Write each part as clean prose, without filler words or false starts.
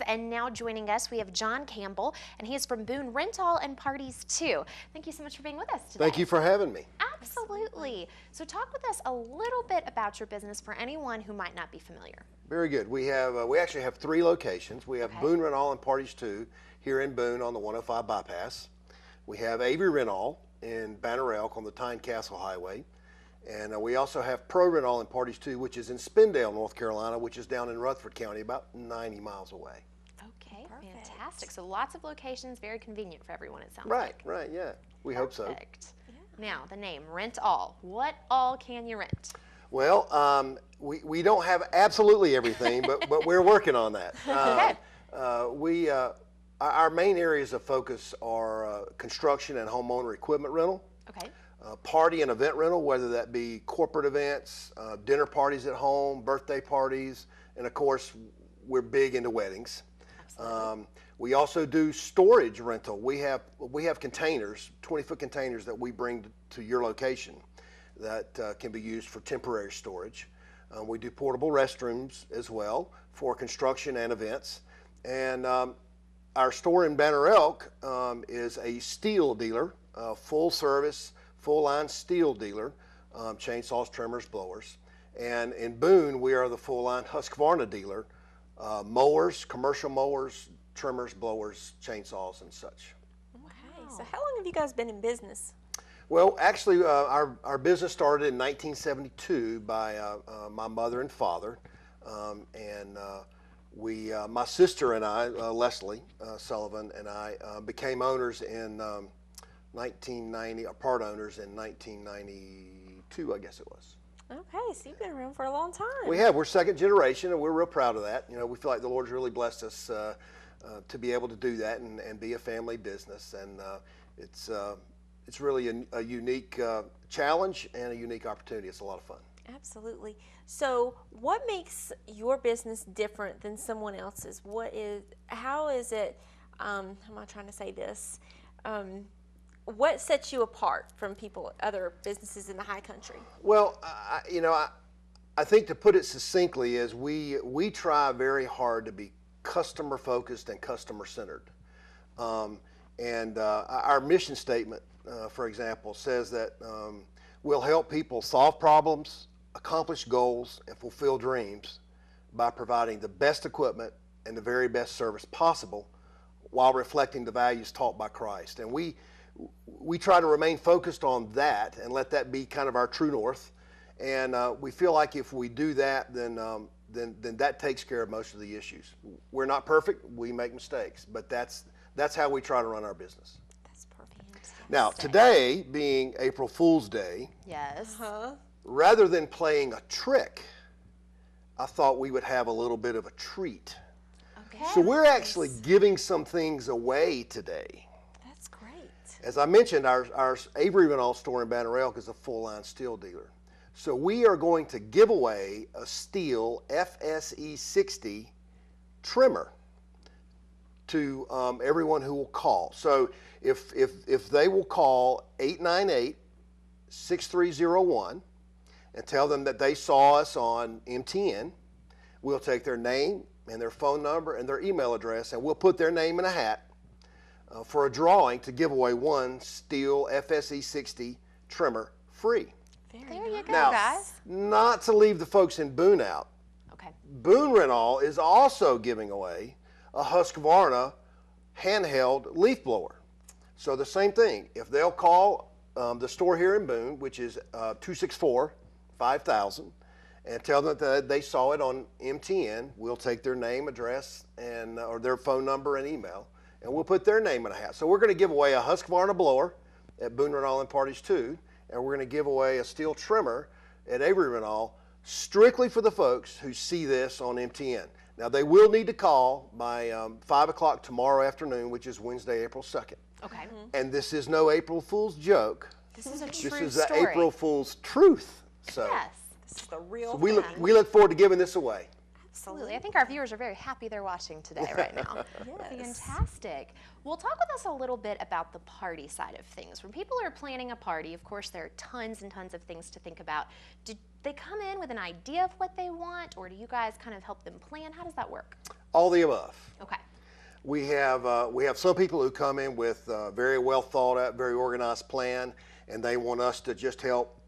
And now joining us, we have John Campbell, and he is from Boone Rental and Parties too. Thank you so much for being with us today. Thank you for having me. Absolutely. So talk with us a little bit about your business for anyone who might not be familiar. Very good. We actually have 3 locations. We have Boone Rental and Parties 2 here in Boone on the 105 bypass. We have Avery Rental in Banner Elk on the Tyne Castle Highway. And we also have Pro Rental and Parties 2, which is in Spindale, North Carolina, which is down in Rutherford County, about 90 miles away. Okay, fantastic. So lots of locations, very convenient for everyone, it sounds like. like. Right, yeah. We hope so. Perfect. Now, the name, Rent All. What all can you rent? Well, we don't have absolutely everything, but we're working on that. Our main areas of focus are construction and homeowner equipment rental. Okay. Party and event rental, whether that be corporate events, dinner parties at home, birthday parties, and of course, we're big into weddings. We also do storage rental. We have containers, 20-foot containers that we bring to your location that can be used for temporary storage. We do portable restrooms as well for construction and events. And our store in Banner Elk is a steel dealer, full service, full line steel dealer, chainsaws, trimmers, blowers. And in Boone, we are the full line Husqvarna dealer, mowers, commercial mowers, trimmers, blowers, chainsaws, and such. Okay, so how long have you guys been in business? Well, actually, our business started in 1972 by my mother and father, my sister and I, Leslie Sullivan, and I became owners in 1990, part owners in 1992, I guess it was. Okay, so you've been around for a long time. We have. We're second generation, and we're real proud of that. You know, we feel like the Lord's really blessed us to be able to do that and be a family business, and it's really a unique challenge and a unique opportunity. It's a lot of fun. Absolutely. So what makes your business different than someone else's? How is it, how am I trying to say this? What sets you apart from other businesses in the high country? Well, I think to put it succinctly is we try very hard to be customer focused and customer centered. Our mission statement, for example, says that we'll help people solve problems, accomplish goals, and fulfill dreams by providing the best equipment and the very best service possible while reflecting the values taught by Christ. And we try to remain focused on that and let that be kind of our true north. And we feel like if we do that, then that takes care of most of the issues. We're not perfect, we make mistakes, but that's how we try to run our business. That's perfect. Now, today being April Fool's Day, yes. Rather than playing a trick, I thought we would have a little bit of a treat. Okay. So we're actually giving some things away today. That's great. As I mentioned, our Avery Rental store in Banner Elk is a full-line steel dealer. So we are going to give away a steel FSE 60 trimmer to everyone who will call. So if they will call 898-6301 and tell them that they saw us on MTN, we'll take their name and their phone number and their email address, and we'll put their name in a hat for a drawing to give away one steel FSE 60 trimmer free. There you go, now, guys. Not to leave the folks in Boone out. Okay. Boone Rental is also giving away a Husqvarna handheld leaf blower. So the same thing. If they'll call the store here in Boone, which is 264-5000, and tell them that they saw it on MTN, we'll take their name, address, and or their phone number and email, and we'll put their name in a hat. So we're going to give away a Husqvarna blower at Boone Rental and Parties 2, and we're going to give away a steel trimmer at Avery Rental strictly for the folks who see this on MTN. Now, they will need to call by 5 o'clock tomorrow afternoon, which is Wednesday, April 2nd. Okay. And this is no April Fool's joke. This is a true This is story. an April Fool's truth. So, Yes. This is the real so thing. we look forward to giving this away. Absolutely. I think our viewers are very happy they're watching today right now. Yes. Fantastic. Well, talk with us a little bit about the party side of things. When people are planning a party, of course, there are tons and tons of things to think about. Do they come in with an idea of what they want, or do you guys kind of help them plan? How does that work? All the above. Okay. We have some people who come in with a very well thought out, very organized plan, and they want us to just help,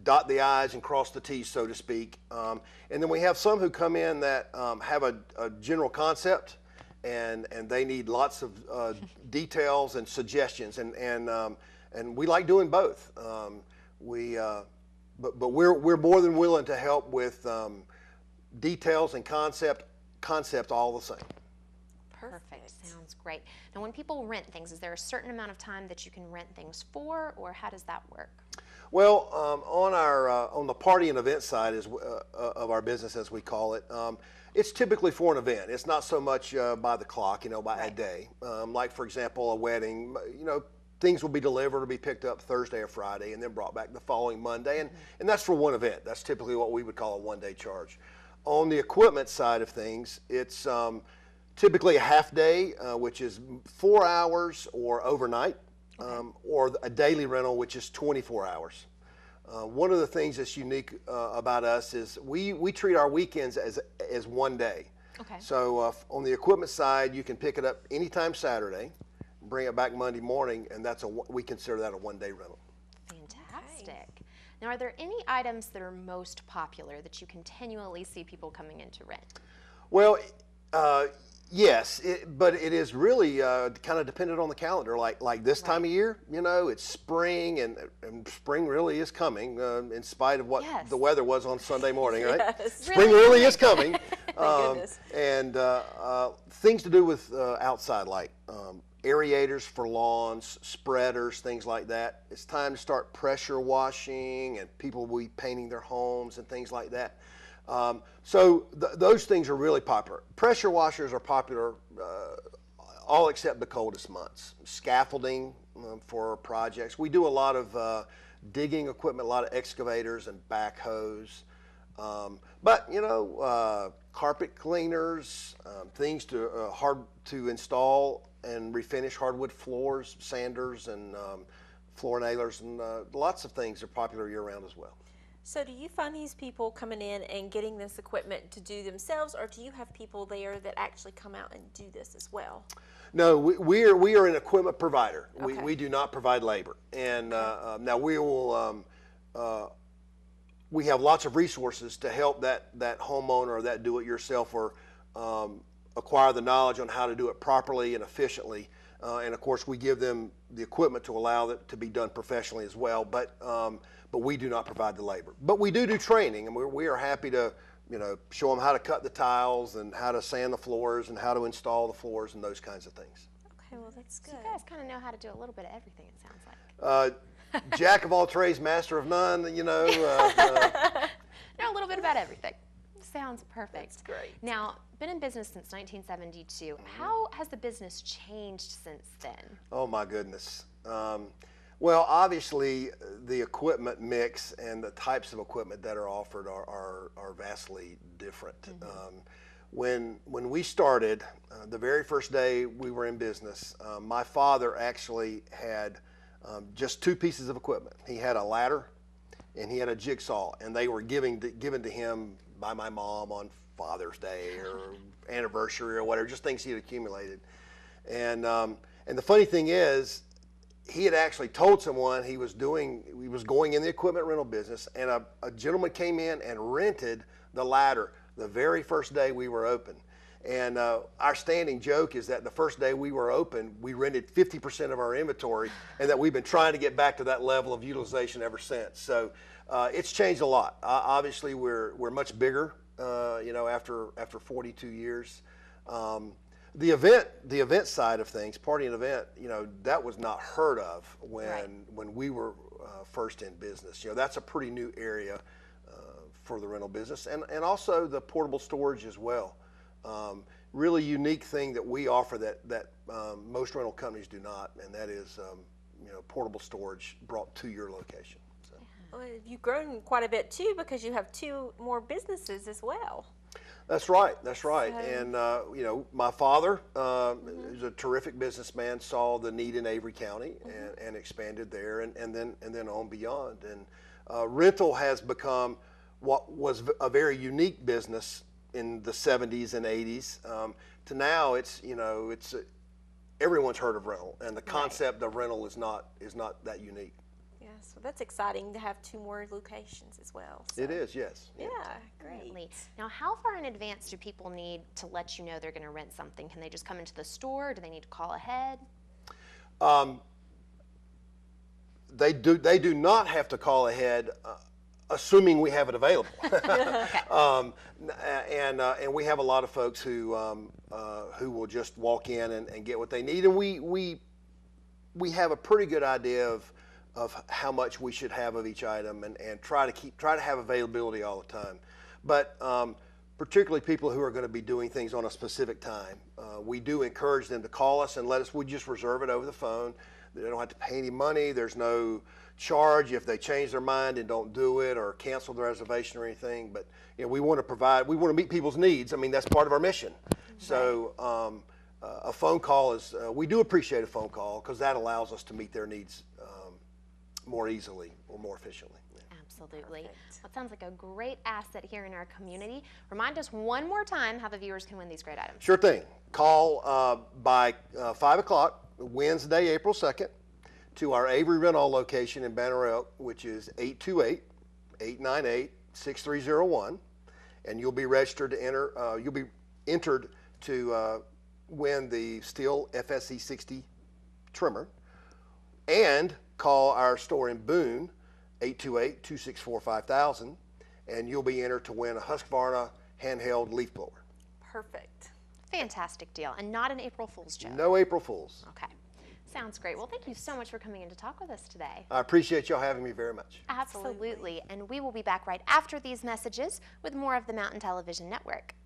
dot the I's and cross the T's, so to speak. And then we have some who come in that have a general concept, and they need lots of details and suggestions, and we like doing both. But we're more than willing to help with details and concept all the same. Perfect. Sounds great. Now, when people rent things, is there a certain amount of time that you can rent things for, or how does that work? Well, on the party and event side of our business, as we call it, it's typically for an event. It's not so much by the clock, by a day. Like, for example, a wedding, things will be delivered or be picked up Thursday or Friday and then brought back the following Monday. And that's for one event. That's typically what we would call a one-day charge. On the equipment side of things, it's typically a half day, which is 4 hours or overnight, or a daily rental, which is 24 hours. One of the things that's unique about us is we treat our weekends as one day. Okay. So on the equipment side, you can pick it up anytime Saturday, bring it back Monday morning, and we consider that a one-day rental. Fantastic. Okay. Now, are there any items that are most popular that you continually see people coming in to rent? Well, yes, but it is really kind of dependent on the calendar. Like this time of year, it's spring, and spring really is coming, in spite of what the weather was on Sunday morning, right? Yes. Spring really is coming. Thank goodness. And things to do with outside, like aerators for lawns, spreaders, things like that. It's time to start pressure washing, and people will be painting their homes and things like that. So those things are really popular. Pressure washers are popular all except the coldest months. Scaffolding for projects. We do a lot of digging equipment, a lot of excavators and backhoes. But carpet cleaners, things hard to install and refinish hardwood floors, sanders and floor nailers, and lots of things are popular year-round as well. So do you find these people coming in and getting this equipment to do themselves, or do you have people there that actually come out and do this as well? No, we are an equipment provider. Okay. We do not provide labor. And now we will, we have lots of resources to help that homeowner or that do-it-yourselfer acquire the knowledge on how to do it properly and efficiently. And of course, we give them the equipment to allow it to be done professionally as well. But we do not provide the labor. But we do training, and we are happy to show them how to cut the tiles and how to sand the floors and how to install the floors and those kinds of things. Okay, well, that's good. So you guys kind of know how to do a little bit of everything, it sounds like. Jack of all trades, master of none, Know a little bit about everything. Sounds perfect. That's great. Now, been in business since 1972. How has the business changed since then? Oh my goodness. Well, obviously the equipment mix and the types of equipment that are offered are vastly different. Mm-hmm. When we started, the very first day we were in business, my father actually had just two pieces of equipment. He had a ladder and he had a jigsaw, and they were given to him by my mom on Father's Day or anniversary or whatever, just things he had accumulated. And the funny thing is, he had actually told someone he was going in the equipment rental business, and a gentleman came in and rented the ladder the very first day we were open. And our standing joke is that the first day we were open, we rented 50% of our inventory, and that we've been trying to get back to that level of utilization ever since. So it's changed a lot. Obviously, we're much bigger, after 42 years. The event side of things, party and event, that was not heard of when we were first in business. That's a pretty new area for the rental business, and also the portable storage as well. Really unique thing that we offer that most rental companies do not, and that is portable storage brought to your location. So. Well, you've grown quite a bit too, because you have two more businesses as well. That's right. That's right. So, And my father is a terrific businessman. Saw the need in Avery County and expanded there, and then on beyond. And rental has become what was a very unique business in the 70s and 80s to now, it's everyone's heard of rental, and the concept of rental is not that unique. Yeah, so that's exciting to have 2 more locations as well. So. It is, yes. Yeah, great. Definitely. Now, how far in advance do people need to let you know they're going to rent something? Can they just come into the store? Do they need to call ahead? They do not have to call ahead, assuming we have it available. And we have a lot of folks who will just walk in and get what they need, and we have a pretty good idea of how much we should have of each item, and try to have availability all the time. But particularly people who are going to be doing things on a specific time, we do encourage them to call us and we just reserve it over the phone. They don't have to pay any money. There's no charge if they change their mind and don't do it or cancel the reservation or anything. But we want to meet people's needs. I mean, that's part of our mission. Right. So a phone call is, we do appreciate a phone call because that allows us to meet their needs more easily or more efficiently. Absolutely. Perfect. That sounds like a great asset here in our community. Remind us one more time how the viewers can win these great items. Sure thing. Call by 5 o'clock Wednesday, April 2nd, to our Avery Rental location in Banner Elk, which is 828-898-6301, and you'll be registered to enter. You'll be entered to win the Stihl FSE 60 trimmer, and call our store in Boone, 828-264-5000, and you'll be entered to win a Husqvarna handheld leaf blower. Perfect. Fantastic deal, and not an April Fool's joke. No April Fools. Okay. Sounds great. Well, thank you so much for coming in to talk with us today. I appreciate y'all having me very much. Absolutely. And we will be back right after these messages with more of the Mountain Television Network.